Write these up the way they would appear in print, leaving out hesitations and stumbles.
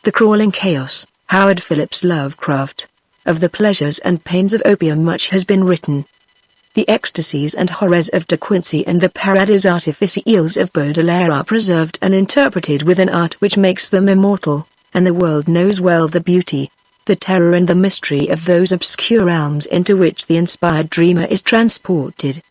The Crawling Chaos, Howard Phillips. Lovecraft. Of the pleasures and pains of opium much has been written. The ecstasies and horrors of De Quincey and the paradis artificiales of Baudelaire are preserved and interpreted with an art which makes them immortal, and the world knows well the beauty, the terror and the mystery of those obscure realms into which the inspired dreamer is transported.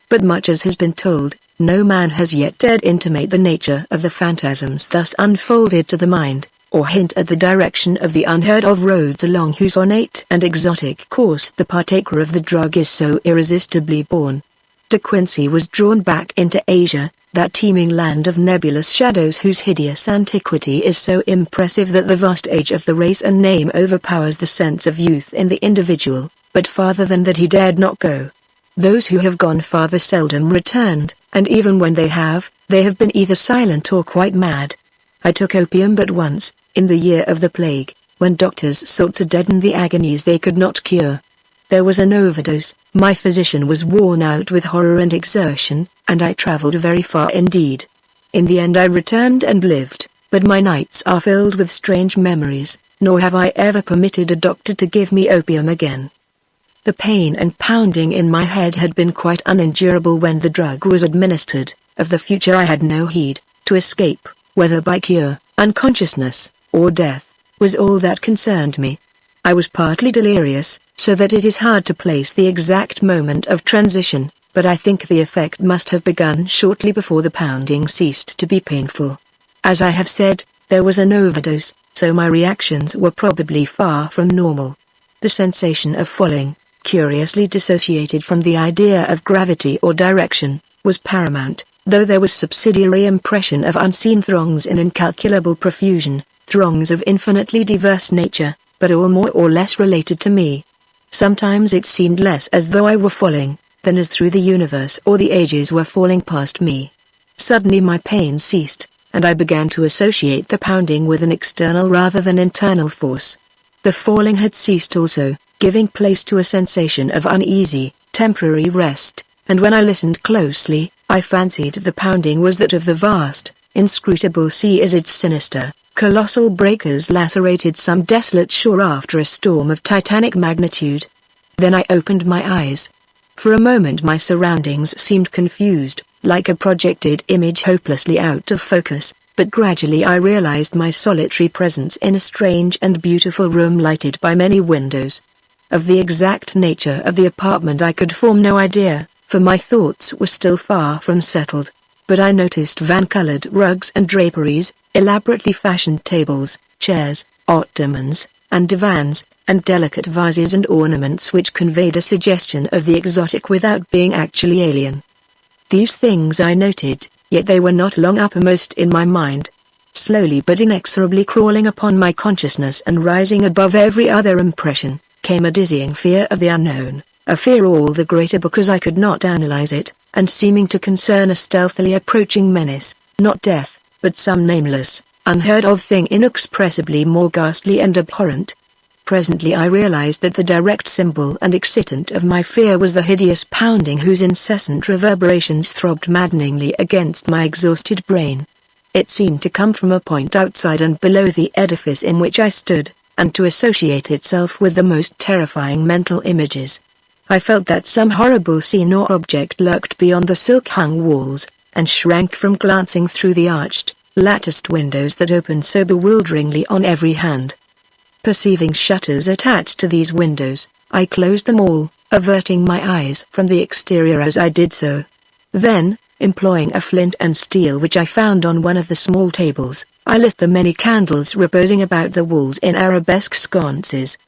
But much as has been told, no man has yet dared intimate the nature of the phantasms thus unfolded to the mind, or hint at the direction of the unheard-of roads along whose ornate and exotic course the partaker of the drug is so irresistibly borne. De Quincey was drawn back into Asia, that teeming land of nebulous shadows whose hideous antiquity is so impressive that the vast age of the race and name overpowers the sense of youth in the individual, but farther than that he dared not go. Those who have gone farther seldom returned, and even when they have been either silent or quite mad. I took opium but once, in the year of the plague, when doctors sought to deaden the agonies they could not cure. There was an overdose, my physician was worn out with horror and exertion, and I traveled very far indeed. In the end I returned and lived, but my nights are filled with strange memories, nor have I ever permitted a doctor to give me opium again. The pain and pounding in my head had been quite unendurable when the drug was administered. Of the future I had no heed. To escape, whether by cure, unconsciousness, or death, was all that concerned me. I was partly delirious, so that it is hard to place the exact moment of transition, but I think the effect must have begun shortly before the pounding ceased to be painful. As I have said, there was an overdose, so my reactions were probably far from normal. The sensation of falling, curiously dissociated from the idea of gravity or direction, was paramount, though there was subsidiary impression of unseen throngs in incalculable profusion, throngs of infinitely diverse nature, but all more or less related to me. Sometimes it seemed less as though I were falling, than as through the universe or the ages were falling past me. Suddenly my pain ceased, and I began to associate the pounding with an external rather than internal force. The falling had ceased also, giving place to a sensation of uneasy, temporary rest, and when I listened closely, I fancied the pounding was that of the vast, inscrutable sea as its sinister, colossal breakers lacerated some desolate shore after a storm of titanic magnitude. Then I opened my eyes. For a moment my surroundings seemed confused, like a projected image hopelessly out of focus, but gradually I realized my solitary presence in a strange and beautiful room lighted by many windows. Of the exact nature of the apartment I could form no idea, for my thoughts were still far from settled. But I noticed van-colored rugs and draperies, elaborately fashioned tables, chairs, ottomans, and divans, and delicate vases and ornaments which conveyed a suggestion of the exotic without being actually alien. These things I noted, yet they were not long uppermost in my mind. Slowly but inexorably crawling upon my consciousness and rising above every other impression, came a dizzying fear of the unknown, a fear all the greater because I could not analyze it, and seeming to concern a stealthily approaching menace, not death, but some nameless, unheard-of thing inexpressibly more ghastly and abhorrent. Presently I realized that the direct symbol and excitant of my fear was the hideous pounding whose incessant reverberations throbbed maddeningly against my exhausted brain. It seemed to come from a point outside and below the edifice in which I stood, and to associate itself with the most terrifying mental images. I felt that some horrible scene or object lurked beyond the silk-hung walls, and shrank from glancing through the arched, latticed windows that opened so bewilderingly on every hand. Perceiving shutters attached to these windows, I closed them all, averting my eyes from the exterior as I did so. Then, employing a flint and steel which I found on one of the small tables, I lit the many candles reposing about the walls in arabesque sconces.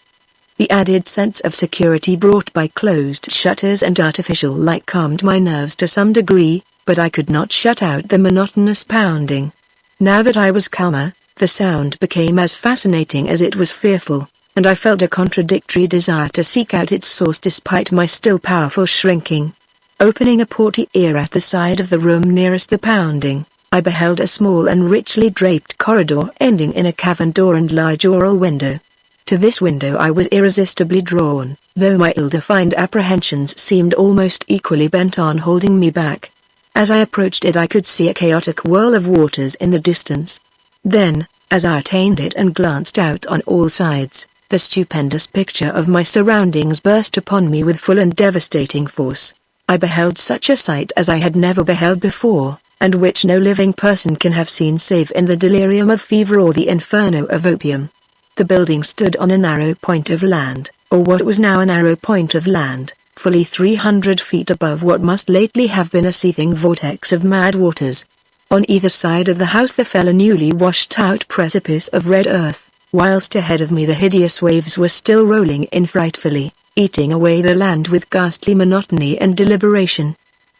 The added sense of security brought by closed shutters and artificial light calmed my nerves to some degree, but I could not shut out the monotonous pounding. Now that I was calmer, the sound became as fascinating as it was fearful, and I felt a contradictory desire to seek out its source despite my still powerful shrinking. Opening a portiere at the side of the room nearest the pounding, I beheld a small and richly draped corridor ending in a cavern door and large oral window. To this window I was irresistibly drawn, though my ill-defined apprehensions seemed almost equally bent on holding me back. As I approached it I could see a chaotic whirl of waters in the distance. Then, As I attained it and glanced out on all sides, the stupendous picture of my surroundings burst upon me with full and devastating force. I beheld such a sight as I had never beheld before, and which no living person can have seen save in the delirium of fever or the inferno of opium. The building stood on a narrow point of land, or what was now a narrow point of land, fully 300 feet above what must lately have been a seething vortex of mad waters. On either side of the house there fell a newly washed-out precipice of red earth, whilst ahead of me the hideous waves were still rolling in frightfully, eating away the land with ghastly monotony and deliberation.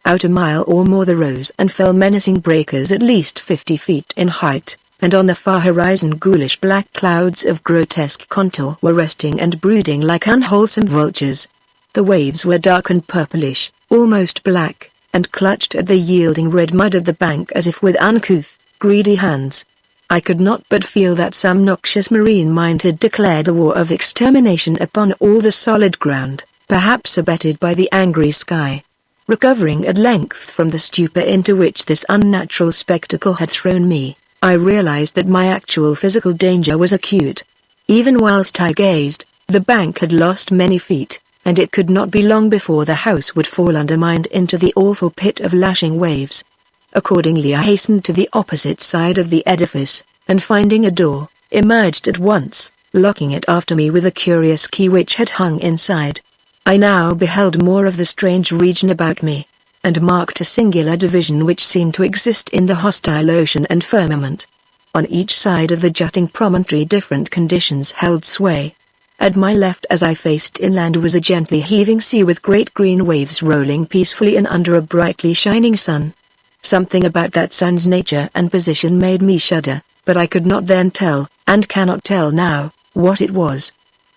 Out a mile or more there rose and fell menacing breakers at least 50 feet in height, and on the far horizon ghoulish black clouds of grotesque contour were resting and brooding like unwholesome vultures. The waves were dark and purplish, almost black, and clutched at the yielding red mud of the bank as if with uncouth, greedy hands. I could not but feel that some noxious marine mind had declared a war of extermination upon all the solid ground, perhaps abetted by the angry sky. Recovering at length from the stupor into which this unnatural spectacle had thrown me, I realized that my actual physical danger was acute. Even whilst I gazed, the bank had lost many feet, and it could not be long before the house would fall undermined into the awful pit of lashing waves. Accordingly I hastened to the opposite side of the edifice, and finding a door, emerged at once, locking it after me with a curious key which had hung inside. I now beheld more of the strange region about me, and marked a singular division which seemed to exist in the hostile ocean and firmament. On each side of the jutting promontory different conditions held sway. At my left as I faced inland was a gently heaving sea with great green waves rolling peacefully in under a brightly shining sun. Something about that sun's nature and position made me shudder, but I could not then tell, and cannot tell now, what it was.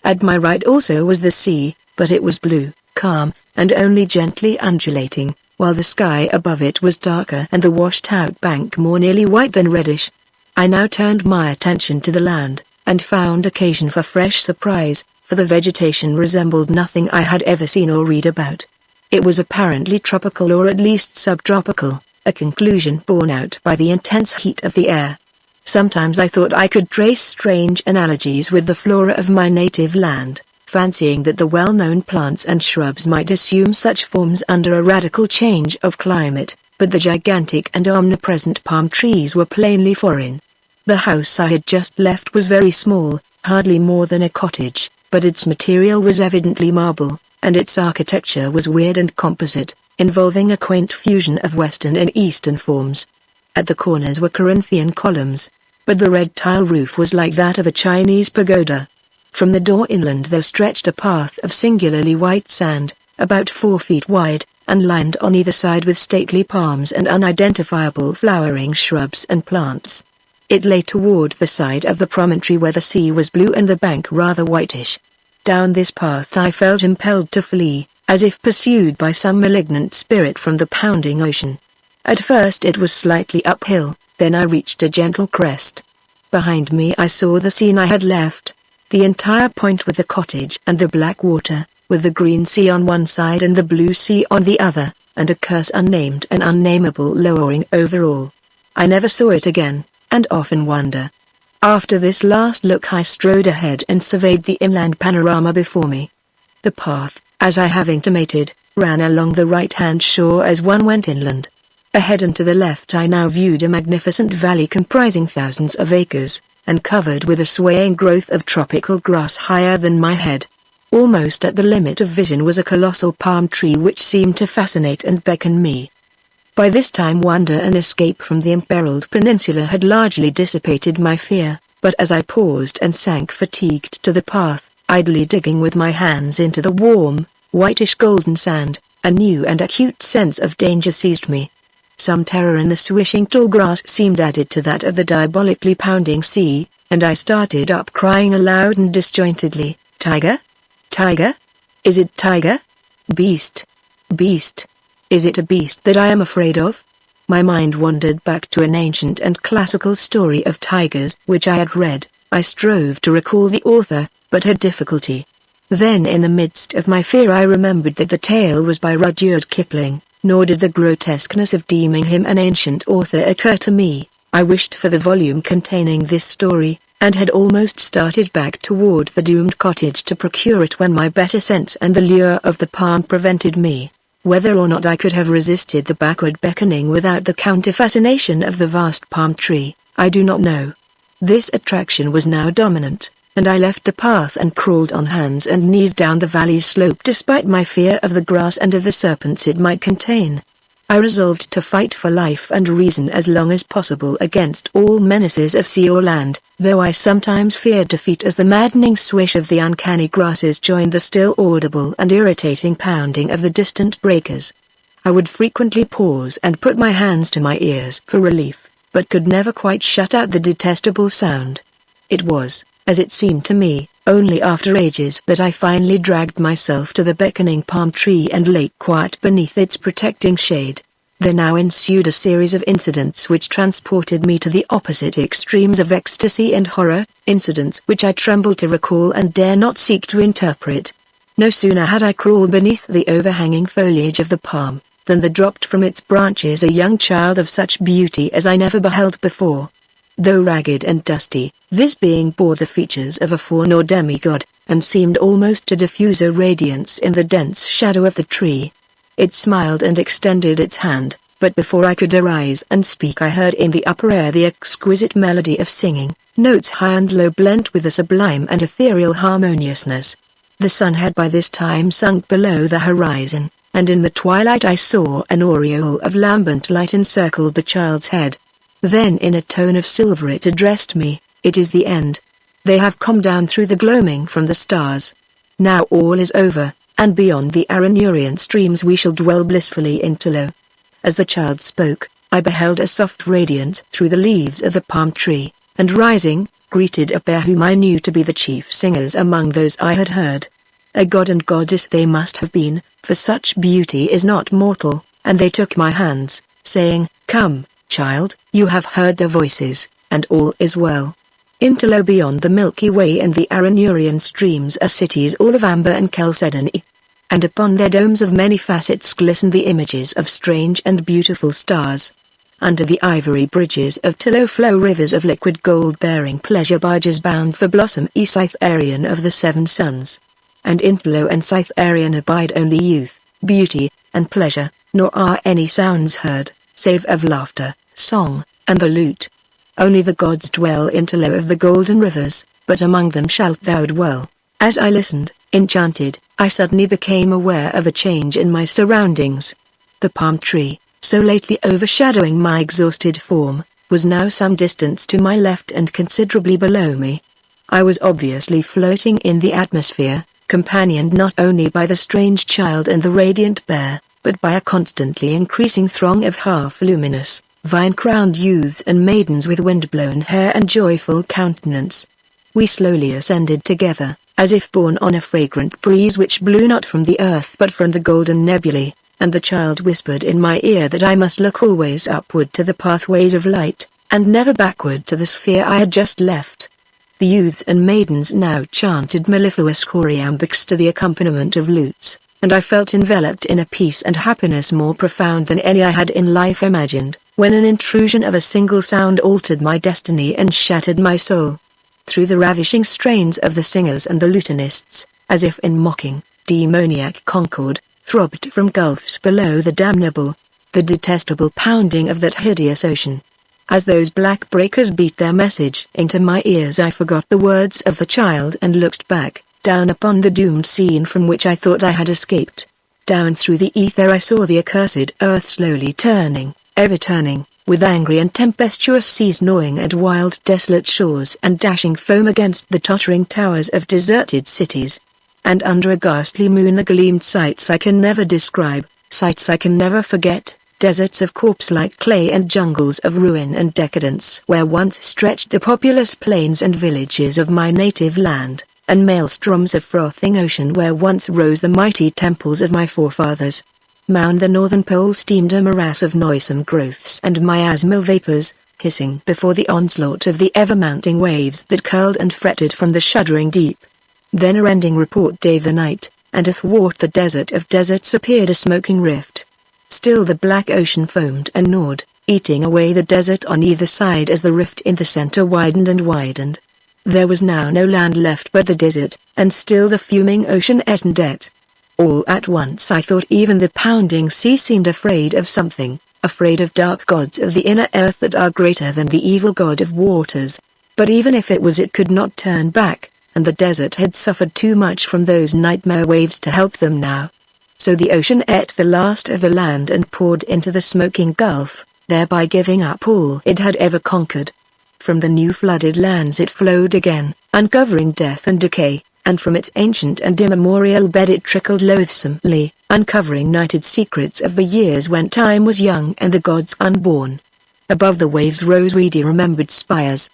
At my right also was the sea, but it was blue, calm, and only gently undulating, while the sky above it was darker and the washed-out bank more nearly white than reddish. I now turned my attention to the land, and found occasion for fresh surprise, for the vegetation resembled nothing I had ever seen or read about. It was apparently tropical or at least subtropical, a conclusion borne out by the intense heat of the air. Sometimes I thought I could trace strange analogies with the flora of my native land, fancying that the well-known plants and shrubs might assume such forms under a radical change of climate, but the gigantic and omnipresent palm trees were plainly foreign. The house I had just left was very small, hardly more than a cottage, but its material was evidently marble, and its architecture was weird and composite, involving a quaint fusion of Western and Eastern forms. At the corners were Corinthian columns, but the red tile roof was like that of a Chinese pagoda. From the door inland there stretched a path of singularly white sand, about 4 feet wide, and lined on either side with stately palms and unidentifiable flowering shrubs and plants. It lay toward the side of the promontory where the sea was blue and the bank rather whitish. Down this path I felt impelled to flee, as if pursued by some malignant spirit from the pounding ocean. At first it was slightly uphill, then I reached a gentle crest. Behind me I saw the scene I had left, the entire point with the cottage and the black water, with the green sea on one side and the blue sea on the other, and a curse unnamed and unnameable lowering over all. I never saw it again, and often wonder. After this last look I strode ahead and surveyed the inland panorama before me. The path, as I have intimated, ran along the right-hand shore as one went inland. Ahead and to the left I now viewed a magnificent valley comprising thousands of acres, and covered with a swaying growth of tropical grass higher than my head. Almost at the limit of vision was a colossal palm tree which seemed to fascinate and beckon me. By this time wonder and escape from the imperiled peninsula had largely dissipated my fear, but as I paused and sank fatigued to the path, idly digging with my hands into the warm, whitish golden sand, a new and acute sense of danger seized me. Some terror in the swishing tall grass seemed added to that of the diabolically pounding sea, and I started up crying aloud and disjointedly, "Tiger? Tiger? Is it tiger? Beast? Beast? Is it a beast that I am afraid of?" My mind wandered back to an ancient and classical story of tigers which I had read. I strove to recall the author, but had difficulty. Then in the midst of my fear I remembered that the tale was by Rudyard Kipling, nor did the grotesqueness of deeming him an ancient author occur to me. I wished for the volume containing this story, and had almost started back toward the doomed cottage to procure it when my better sense and the lure of the palm prevented me. Whether or not I could have resisted the backward beckoning without the counter-fascination of the vast palm tree, I do not know. This attraction was now dominant, and I left the path and crawled on hands and knees down the valley's slope despite my fear of the grass and of the serpents it might contain. I resolved to fight for life and reason as long as possible against all menaces of sea or land, though I sometimes feared defeat as the maddening swish of the uncanny grasses joined the still audible and irritating pounding of the distant breakers. I would frequently pause and put my hands to my ears for relief, but could never quite shut out the detestable sound. It was, as it seemed to me, only after ages that I finally dragged myself to the beckoning palm tree and lay quiet beneath its protecting shade. There now ensued a series of incidents which transported me to the opposite extremes of ecstasy and horror, incidents which I tremble to recall and dare not seek to interpret. No sooner had I crawled beneath the overhanging foliage of the palm, than there dropped from its branches a young child of such beauty as I never beheld before. Though ragged and dusty, this being bore the features of a faun or demigod, and seemed almost to diffuse a radiance in the dense shadow of the tree. It smiled and extended its hand, but before I could arise and speak I heard in the upper air the exquisite melody of singing, notes high and low blent with a sublime and ethereal harmoniousness. The sun had by this time sunk below the horizon, and in the twilight I saw an aureole of lambent light encircled the child's head. Then in a tone of silver it addressed me, "It is the end. They have come down through the gloaming from the stars. Now all is over, and beyond the Aranurian streams we shall dwell blissfully in Tilo." As the child spoke, I beheld a soft radiance through the leaves of the palm tree, and rising, greeted a pair whom I knew to be the chief singers among those I had heard. A god and goddess they must have been, for such beauty is not mortal, and they took my hands, saying, "Come, child, you have heard their voices, and all is well. In Tilo beyond the Milky Way and the Aranurian streams are cities all of amber and chalcedony, and upon their domes of many facets glisten the images of strange and beautiful stars. Under the ivory bridges of Tilo flow rivers of liquid gold bearing pleasure barges bound for blossom Scytharian of the seven suns. And in Tilo and Scytharian abide only youth, beauty, and pleasure, nor are any sounds heard, save of laughter, song, and the lute. Only the gods dwell in Tilo of the golden rivers, but among them shalt thou dwell." As I listened, enchanted, I suddenly became aware of a change in my surroundings. The palm tree, so lately overshadowing my exhausted form, was now some distance to my left and considerably below me. I was obviously floating in the atmosphere, companioned not only by the strange child and the radiant bear, but by a constantly increasing throng of half-luminous, vine-crowned youths and maidens with wind-blown hair and joyful countenance. We slowly ascended together, as if borne on a fragrant breeze which blew not from the earth but from the golden nebulae, and the child whispered in my ear that I must look always upward to the pathways of light, and never backward to the sphere I had just left. The youths and maidens now chanted mellifluous choriambics to the accompaniment of lutes, and I felt enveloped in a peace and happiness more profound than any I had in life imagined, when an intrusion of a single sound altered my destiny and shattered my soul. Through the ravishing strains of the singers and the lutanists, as if in mocking, demoniac concord, throbbed from gulfs below the damnable, the detestable pounding of that hideous ocean. As those black breakers beat their message into my ears I forgot the words of the child and looked back, down upon the doomed scene from which I thought I had escaped. Down through the ether I saw the accursed earth slowly turning, ever turning, with angry and tempestuous seas gnawing at wild desolate shores and dashing foam against the tottering towers of deserted cities. And under a ghastly moon there gleamed sights I can never describe, sights I can never forget, deserts of corpse-like clay and jungles of ruin and decadence where once stretched the populous plains and villages of my native land, and maelstroms of frothing ocean where once rose the mighty temples of my forefathers. Mound the northern pole steamed a morass of noisome growths and miasmal vapors, hissing before the onslaught of the ever-mounting waves that curled and fretted from the shuddering deep. Then a rending report gave the night, and athwart the desert of deserts appeared a smoking rift. Still the black ocean foamed and gnawed, eating away the desert on either side as the rift in the center widened and widened. There was now no land left but the desert, and still the fuming ocean ate and ate. All at once I thought even the pounding sea seemed afraid of something, afraid of dark gods of the inner earth that are greater than the evil god of waters. But even if it was, it could not turn back, and the desert had suffered too much from those nightmare waves to help them now. So the ocean ate the last of the land and poured into the smoking gulf, thereby giving up all it had ever conquered. From the new flooded lands it flowed again, uncovering death and decay, and from its ancient and immemorial bed it trickled loathsomely, uncovering nighted secrets of the years when time was young and the gods unborn. Above the waves rose weedy remembered spires.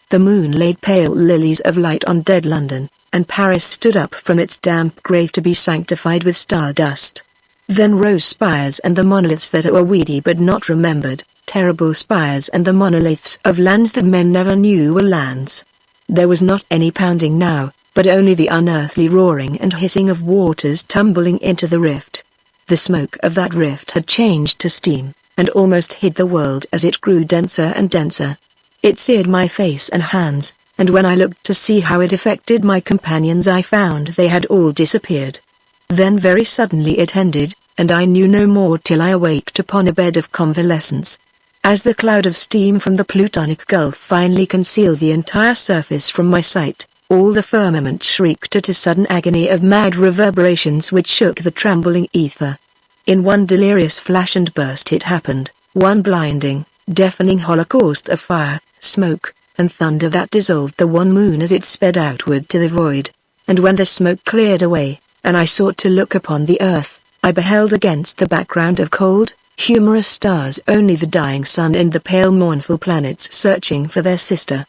The moon laid pale lilies of light on dead London, and Paris stood up from its damp grave to be sanctified with stardust. Then rose spires and the monoliths that were weedy but not remembered, terrible spires and the monoliths of lands that men never knew were lands. There was not any pounding now, but only the unearthly roaring and hissing of waters tumbling into the rift. The smoke of that rift had changed to steam, and almost hid the world as it grew denser and denser. It seared my face and hands, and when I looked to see how it affected my companions I found they had all disappeared. Then very suddenly it ended, and I knew no more till I awaked upon a bed of convalescence. As the cloud of steam from the Plutonic Gulf finally concealed the entire surface from my sight, all the firmament shrieked at a sudden agony of mad reverberations which shook the trembling ether. In one delirious flash and burst it happened, one blinding, deafening holocaust of fire, smoke, and thunder that dissolved the one moon as it sped outward to the void. And when the smoke cleared away, and I sought to look upon the earth, I beheld against the background of cold, humorous stars only the dying sun and the pale mournful planets searching for their sister.